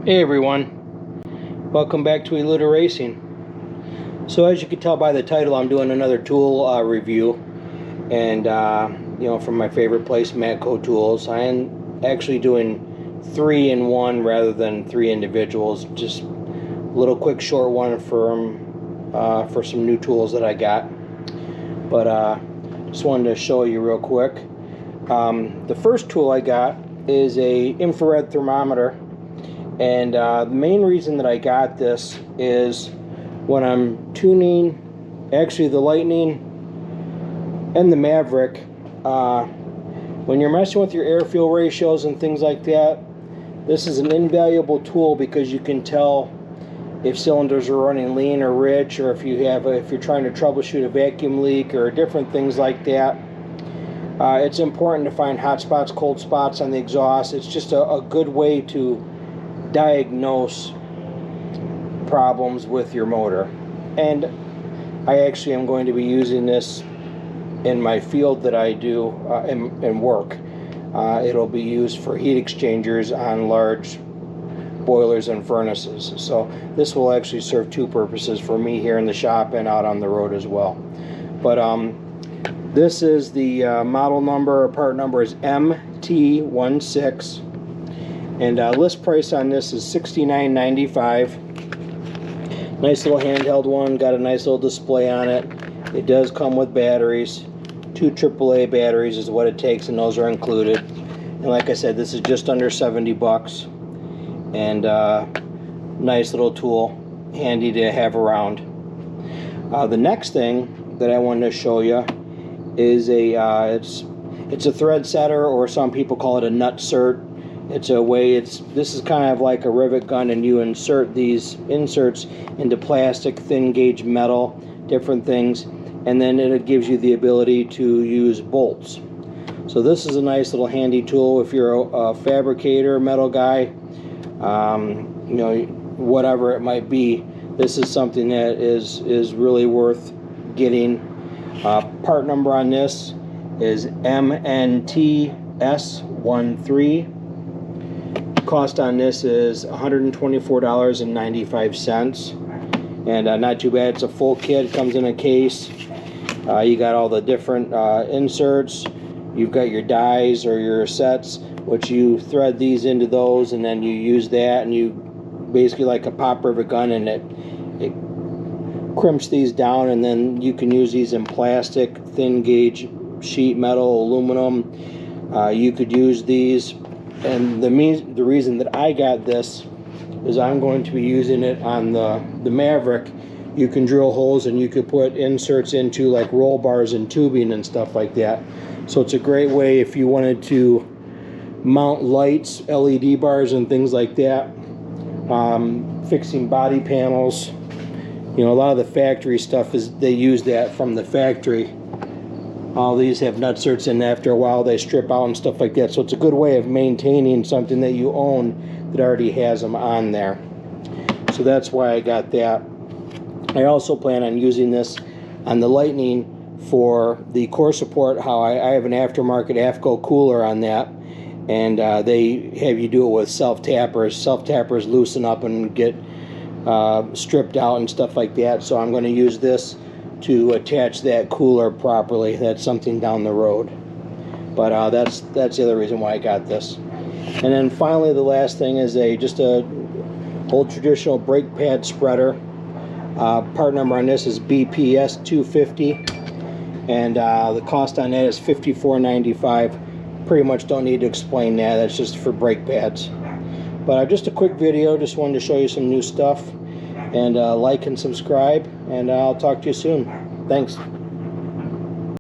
Hey everyone, welcome back to Eluda Racing. So as you can tell by the title, I'm doing another tool review, and from my favorite place, Matco tools. I am actually doing 3 in 1 rather than 3 individuals. Just a little quick short one for some new tools that I got. But just wanted to show you real quick. The first tool I got is a infrared thermometer. And the main reason that I got this is when I'm tuning, actually the Lightning and the Maverick, when you're messing with your air-fuel ratios and things like that, this is an invaluable tool because you can tell if cylinders are running lean or rich, or if you're trying to troubleshoot a vacuum leak or different things like that. It's important to find hot spots, cold spots on the exhaust. It's just a good way to diagnose problems with your motor. And I actually am going to be using this in my field that I do in work. It'll be used for heat exchangers on large boilers and furnaces. So this will actually serve 2 purposes for me here in the shop and out on the road as well. But this is the model number, or part number is MT16. And list price on this is $69.95. Nice little handheld one, got a nice little display on it. It does come with batteries. 2 AAA batteries is what it takes, and those are included. And like I said, this is just under 70 bucks. And nice little tool, handy to have around. The next thing that I wanted to show you is it's a thread setter, or some people call it a nut cert. This is kind of like a rivet gun, and you insert these inserts into plastic, thin gauge metal, different things, and then it gives you the ability to use bolts. So this is a nice little handy tool if you're a fabricator, metal guy, whatever it might be. This is something that is really worth getting. Part number on this is MNTS13. Cost on this is $124.95, and not too bad. It's a full kit, comes in a case. You got all the different inserts, you've got your dies or your sets, which you thread these into those, and then you use that, and you basically like a pop rivet gun, and it crimps these down, and then you can use these in plastic, thin gauge, sheet metal, aluminum. You could use these. And the reason that I got this is I'm going to be using it on the Maverick. You can drill holes and you could put inserts into like roll bars and tubing and stuff like that. So it's a great way if you wanted to mount lights, LED bars and things like that. Fixing body panels. A lot of the factory stuff they use that from the factory. All these have nutserts in. After a while they strip out and stuff like that. So it's a good way of maintaining something that you own that already has them on there. So that's why I got that. I also plan on using this on the Lightning for the core support. How I have an aftermarket AFCO cooler on that, and they have you do it with self-tappers. Self-tappers loosen up and get stripped out and stuff like that. So I'm going to use this to attach that cooler properly. That's something down the road, but that's the other reason why I got this. And then finally, the last thing is just a old traditional brake pad spreader. Part number on this is BPS 250, and the cost on that is $54.95. Pretty much don't need to explain that. That's just for brake pads. But just a quick video. Just wanted to show you some new stuff. And like and subscribe, and I'll talk to you soon. Thanks.